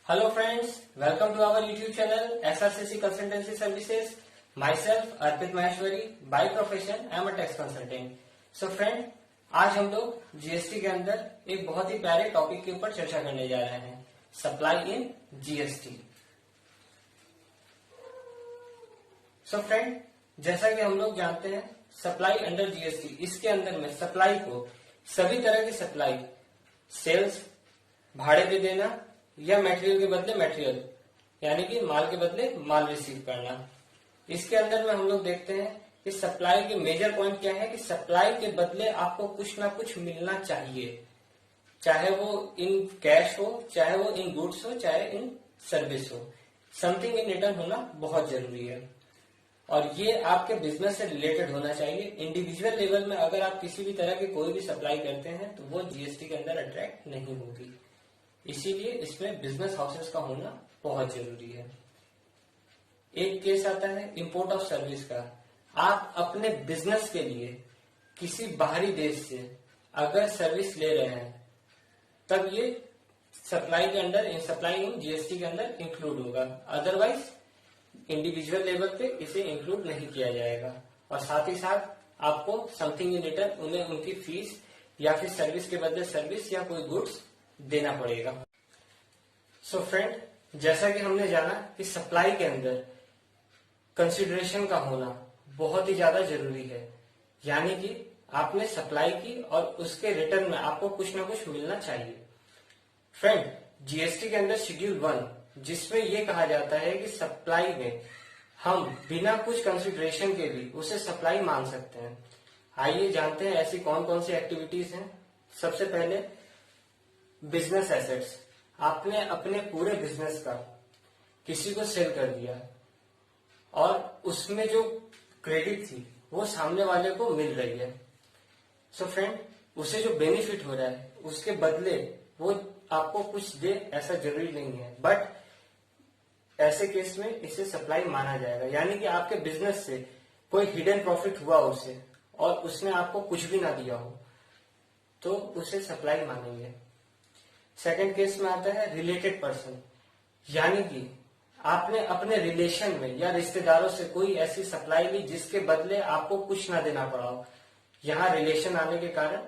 Hello friends, welcome to our YouTube channel SRCC Consultancy Services. Myself Arpit Maheshwari, by profession I am a tax consultant. So friend, आज हम लोग GST के अंदर एक बहुत ही प्यारे टॉपिक के ऊपर चर्चा करने जा रहे हैं, supply in GST. So friend, जैसा कि हम लोग जानते हैं सप्लाई अंडर जीएसटी, इसके अंदर में सप्लाई को सभी तरह की सप्लाई, सेल्स, भाड़े पे देना या मटेरियल के बदले मटेरियल, यानी कि माल के बदले माल रिसीव करना. इसके अंदर में हम लोग देखते हैं कि सप्लाई के मेजर पॉइंट क्या है कि सप्लाई के बदले आपको कुछ ना कुछ मिलना चाहिए, चाहे वो इन कैश हो, चाहे वो इन गुड्स हो, चाहे इन सर्विस हो. समथिंग इन रिटर्न होना बहुत जरूरी है और ये आपके बिजनेस से रिलेटेड होना चाहिए. इंडिविजुअल लेवल में अगर आप किसी भी तरह की कोई भी सप्लाई करते हैं तो वो जीएसटी के अंदर अट्रैक्ट नहीं होगी. इसीलिए इसमें बिजनेस हाउसेस का होना बहुत जरूरी है. एक केस आता है इंपोर्ट ऑफ सर्विस का. आप अपने बिजनेस के लिए किसी बाहरी देश से अगर सर्विस ले रहे हैं तब ये सप्लाई के अंदर, इन सप्लाई इन जीएसटी के अंदर इंक्लूड होगा. अदरवाइज इंडिविजुअल लेवल पे इसे इंक्लूड नहीं किया जाएगा. और साथ ही साथ आपको समथिंग इन रिटर्न उन्हें उनकी फीस या फिर सर्विस के बदले सर्विस या कोई गुड्स देना पड़ेगा. सो फ्रेंड, जैसा कि हमने जाना कि सप्लाई के अंदर कंसिडरेशन का होना बहुत ही ज्यादा जरूरी है, यानी कि आपने सप्लाई की और उसके रिटर्न में आपको कुछ ना कुछ मिलना चाहिए. फ्रेंड, जीएसटी के अंदर शेड्यूल 1 जिसमें यह कहा जाता है कि सप्लाई में हम बिना कुछ कंसिडरेशन के भी उसे सप्लाई मान सकते हैं. आइए जानते हैं ऐसी कौन कौन सी एक्टिविटीज हैं. सबसे पहले बिजनेस एसेट्स. आपने अपने पूरे बिजनेस का किसी को सेल कर दिया और उसमें जो क्रेडिट थी वो सामने वाले को मिल रही है. सो फ्रेंड, उसे जो बेनिफिट हो रहा है उसके बदले वो आपको कुछ दे ऐसा जरूरी नहीं है, बट ऐसे केस में इसे सप्लाई माना जाएगा. यानी कि आपके बिजनेस से कोई हिडन प्रॉफिट हुआ उसे और उसने आपको कुछ भी ना दिया हो तो उसे सप्लाई मानेंगे. सेकंड केस में आता है रिलेटेड पर्सन, यानी कि आपने अपने रिलेशन में या रिश्तेदारों से कोई ऐसी सप्लाई ली जिसके बदले आपको कुछ ना देना पड़ा हो. यहाँ रिलेशन आने के कारण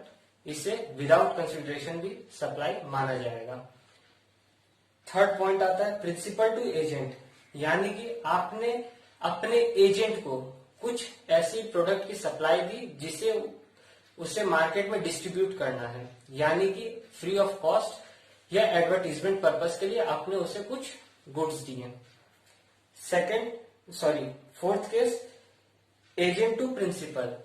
इसे विदाउट कंसिडरेशन भी सप्लाई माना जाएगा. थर्ड पॉइंट आता है प्रिंसिपल टू एजेंट, यानी कि आपने अपने एजेंट को कुछ ऐसी प्रोडक्ट की सप्लाई दी जिसे उसे मार्केट में डिस्ट्रीब्यूट करना है, यानी कि फ्री ऑफ कॉस्ट या एडवर्टीजमेंट पर्पस के लिए आपने उसे कुछ गुड्स दिए. Fourth case agent to principal.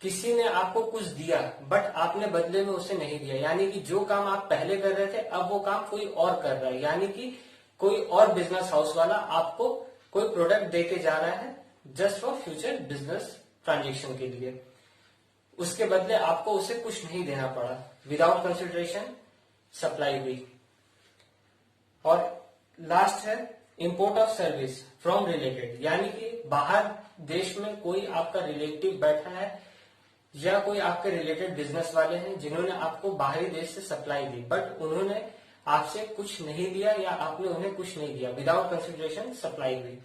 किसी ने आपको कुछ दिया बट आपने बदले में उसे नहीं दिया, यानी कि जो काम आप पहले कर रहे थे अब वो काम कोई और कर रहा है, यानी कि कोई और बिजनेस हाउस वाला आपको कोई प्रोडक्ट देके जा रहा है just for future business transaction के लिए. उसके बदले आपको उसे कुछ नहीं देना पड़ा, विदाउट कंसिडरेशन सप्लाई हुई. और लास्ट है import of service from related, यानी कि बाहर देश में कोई आपका रिलेटिव बैठा है या कोई आपके रिलेटेड बिजनेस वाले हैं जिन्होंने आपको बाहरी देश से सप्लाई दी बट उन्होंने आपसे कुछ नहीं दिया या आपने उन्हें कुछ नहीं दिया, विदाउट कंसिडरेशन सप्लाई हुई,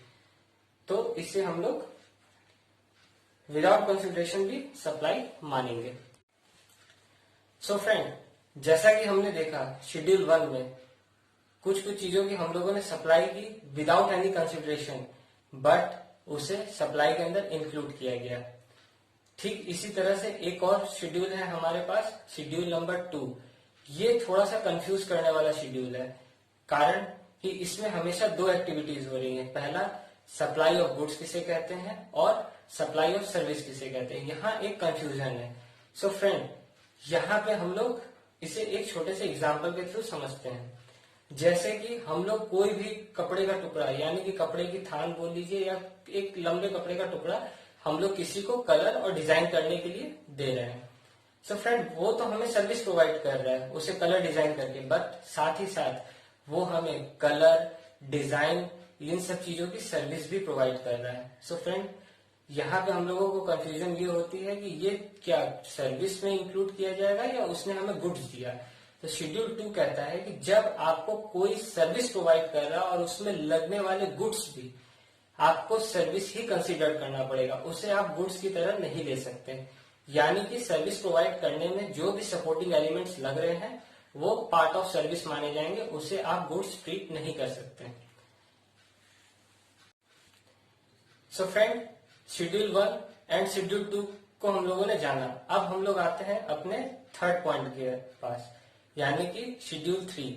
तो इससे हम लोग विदाउट कंसिडरेशन भी सप्लाई मानेंगे. सो फ्रेंड, जैसा कि हमने देखा शेड्यूल 1 में कुछ चीजों की हम लोगों ने सप्लाई की विदाउट एनी कंसिडरेशन बट उसे सप्लाई के अंदर इंक्लूड किया गया. ठीक इसी तरह से एक और शेड्यूल है हमारे पास, शेड्यूल नंबर 2. ये थोड़ा सा कंफ्यूज करने वाला शेड्यूल है, कारण कि इसमें हमेशा दो एक्टिविटीज हो रही हैं. पहला सप्लाई ऑफ गुड्स किसे कहते हैं और सप्लाई ऑफ सर्विस किसे कहते हैं. यहाँ एक कंफ्यूजन है. सो फ्रेंड, यहाँ पे हम लोग इसे एक छोटे से एग्जाम्पल के थ्रू समझते हैं. जैसे कि हम लोग कोई भी कपड़े का टुकड़ा, यानी कि कपड़े की थान बोल लीजिए या एक लंबे कपड़े का टुकड़ा हम लोग किसी को कलर और डिजाइन करने के लिए दे रहे हैं. सो फ्रेंड, वो तो हमें सर्विस प्रोवाइड कर रहा है उसे कलर डिजाइन करके, बट साथ ही साथ वो हमें कलर, डिजाइन, इन सब चीजों की सर्विस भी प्रोवाइड कर रहा है. सो फ्रेंड, यहाँ पे हम लोगों को कंफ्यूजन ये होती है कि ये क्या सर्विस में इंक्लूड किया जाएगा या उसने हमें गुड्स दिया. तो शेड्यूल 2 कहता है कि जब आपको कोई सर्विस प्रोवाइड कर रहा है और उसमें लगने वाले गुड्स भी आपको सर्विस ही कंसीडर करना पड़ेगा, उसे आप गुड्स की तरह नहीं ले सकते। यानी कि सर्विस प्रोवाइड करने में जो भी सपोर्टिंग एलिमेंट्स लग रहे हैं वो पार्ट ऑफ सर्विस माने जाएंगे, उसे आप गुड्स ट्रीट नहीं कर सकते। So friend, schedule 1 and schedule 2 को हम लोगों ने जाना। अब हम लोग आते हैं अपने थर्ड पॉइंट के पास, यानी कि शेड्यूल 3।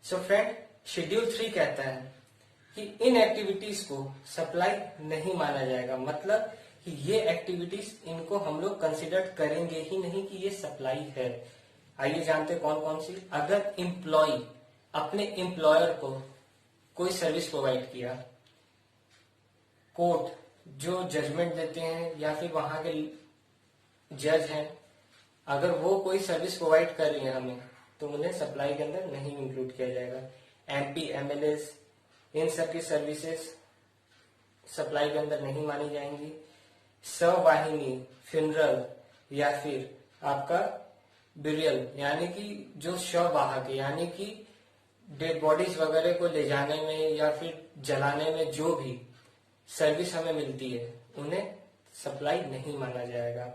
सो फ्रेंड, शेड्यूल 3 कहता है कि इन एक्टिविटीज को सप्लाई नहीं माना जाएगा, मतलब कि ये एक्टिविटीज इनको हम लोग कंसिडर करेंगे ही नहीं कि ये सप्लाई है। आइए जानते कौन कौन सी। अगर एम्प्लॉय अपने एम्प्लॉयर को कोई सर्विस प्रोवाइड किया, कोर्ट जो जजमेंट देते हैं या फिर वहां के जज हैं, अगर वो कोई सर्विस प्रोवाइड कर रही है हमें, तो उन्हें सप्लाई के अंदर नहीं इंक्लूड किया जाएगा। एमपी, एमएलएस, इन सब की सर्विसेज सप्लाई के अंदर नहीं मानी जाएंगी। सवाहिनी, फ्यूनरल या फिर आपका बिरियल, यानी कि जो शव वाहक है, यानी कि डेड बॉडीज वगैरह को ले जाने में या फिर जलाने में जो भी सर्विस हमें मिलती है, उन्हें सप्लाई नहीं माना जाएगा।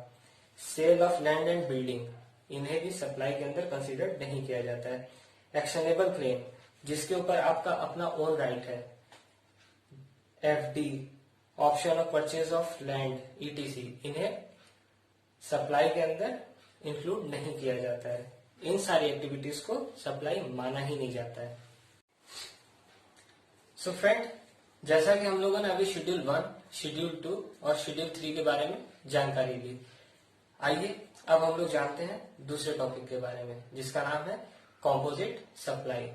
Sale of land and building, इन्हें भी सप्लाई के अंदर कंसीडर नहीं किया जाता है। एक्शनेबल क्लेम, जिसके ऊपर आपका अपना ओन राइट है। FD, option of purchase of land, etc, इन्हें सप्लाई के अंदर इंक्लूड नहीं किया जाता है। इन सारी एक्टिविटीज को सप्लाई माना ही नहीं जाता है। सो फ्रेंड, जैसा कि हम लोगों ने अभी शेड्यूल 1, शेड्यूल 2 और शेड्यूल 3 के बारे में जानकारी दी, आइए अब हम लोग जानते हैं दूसरे टॉपिक के बारे में, जिसका नाम है composite supply.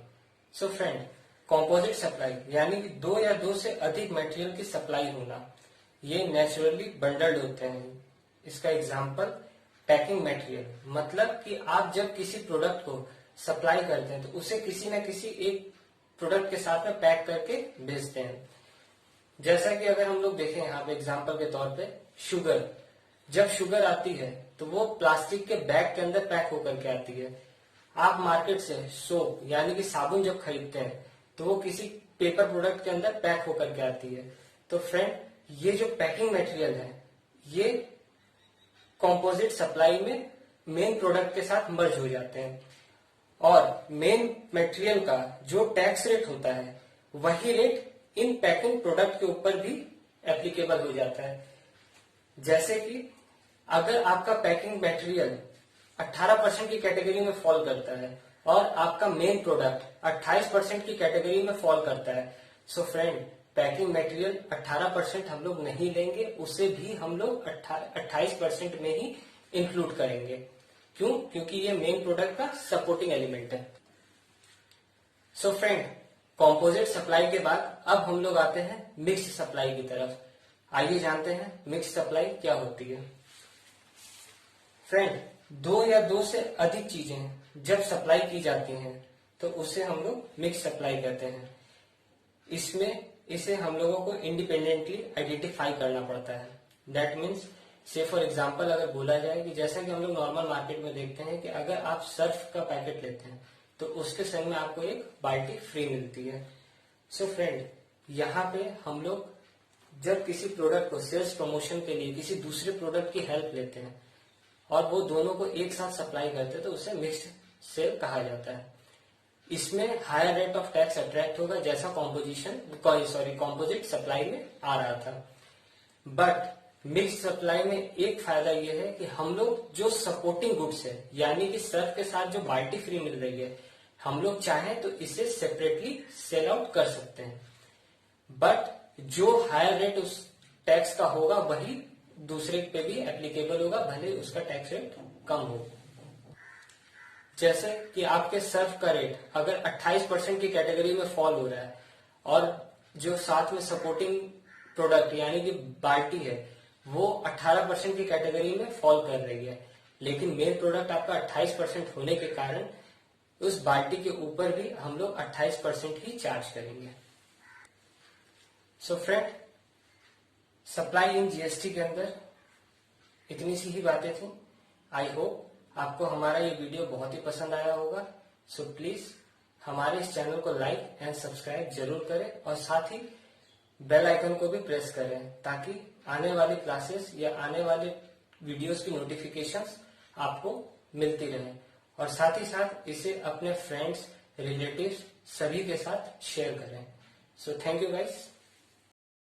So friend, composite supply यानी कि दो या दो से अधिक मटेरियल की सप्लाई होना, ये नेचुरली बंडल्ड होते हैं। इसका एग्जांपल पैकिंग मटेरियल, मतलब कि आप जब किसी प्रोडक्ट को सप्लाई करते हैं तो उसे किसी न किसी एक प्रोडक्ट के साथ में पैक करके भेजते हैं। जैसा कि अगर हम लोग देखें यहाँ पे एग्जांपल के तौर पे शुगर, जब शुगर आती है तो वो प्लास्टिक के बैग के अंदर पैक होकर के आती है। आप मार्केट से सोप यानी कि साबुन जब खरीदते हैं तो वो किसी पेपर प्रोडक्ट के अंदर पैक होकर के आती है। तो फ्रेंड, ये जो पैकिंग मटेरियल है ये कॉम्पोजिट सप्लाई में मेन प्रोडक्ट के साथ मर्ज हो जाते हैं, और मेन मटेरियल का जो टैक्स रेट होता है वही रेट इन पैकिंग प्रोडक्ट के ऊपर भी एप्लीकेबल हो जाता है। जैसे कि अगर आपका पैकिंग मटेरियल 18% की कैटेगरी में फॉल करता है और आपका मेन प्रोडक्ट 28% की कैटेगरी में फॉल करता है, सो फ्रेंड, पैकिंग मटेरियल 18% हम लोग नहीं लेंगे, उसे भी हम लोग 28% में ही इंक्लूड करेंगे। क्यों? क्योंकि ये मेन प्रोडक्ट का सपोर्टिंग एलिमेंट है। सो फ्रेंड, कॉम्पोजिट सप्लाई के बाद अब हम लोग आते हैं मिक्स सप्लाई की तरफ। आइए जानते हैं मिक्स सप्लाई क्या होती है। फ्रेंड, दो या दो से अधिक चीजें जब सप्लाई की जाती हैं तो उसे हम लोग मिक्स सप्लाई कहते हैं। इसमें इसे हम लोगों को इंडिपेंडेंटली आइडेंटिफाई करना पड़ता है। दैट मीन्स, से फॉर एग्जाम्पल अगर बोला जाए कि जैसा कि हम लोग नॉर्मल मार्केट में देखते हैं कि अगर आप सर्फ का पैकेट लेते हैं तो उसके संग में आपको एक बाल्टी फ्री मिलती है। सो फ्रेंड, यहाँ पे हम लोग जब किसी प्रोडक्ट को सेल्स प्रमोशन के लिए किसी दूसरे प्रोडक्ट की हेल्प लेते हैं और वो दोनों को एक साथ सप्लाई करते हैं तो उसे मिक्स्ड सेल कहा जाता है। इसमें higher rate of tax attract होगा, जैसा कॉम्पोजिट सप्लाई में आ रहा था। बट मिक्स सप्लाई में एक फायदा यह है कि हम लोग जो सपोर्टिंग गुड्स है, यानी कि सर्फ के साथ जो बाल्टी फ्री मिल रही है, हम लोग चाहें तो इसे सेपरेटली सेल आउट कर सकते हैं। बट जो हायर रेट उस टैक्स का होगा वही दूसरे पे भी एप्लीकेबल होगा, भले उसका टैक्स रेट कम हो। जैसे कि आपके सर्फ का रेट अगर 28% की कैटेगरी में फॉल हो रहा है और जो साथ में सपोर्टिंग प्रोडक्ट यानी कि बाल्टी है वो 18% की कैटेगरी में फॉल कर रही है, लेकिन मेन प्रोडक्ट आपका 28% होने के कारण उस बाल्टी के ऊपर भी हम लोग 28% ही चार्ज करेंगे। So friend, supply in GST के अंदर इतनी सी ही बातें थी। आई होप आपको हमारा ये वीडियो बहुत ही पसंद आया होगा। सो प्लीज हमारे इस चैनल को लाइक एंड सब्सक्राइब जरूर करें और साथ ही बेल आइकन को भी प्रेस करें ताकि आने वाली क्लासेस या आने वाले वीडियोस की नोटिफिकेशंस आपको मिलती रहे। और साथ ही साथ इसे अपने फ्रेंड्स, रिलेटिव्स सभी के साथ शेयर करें। So thank you guys.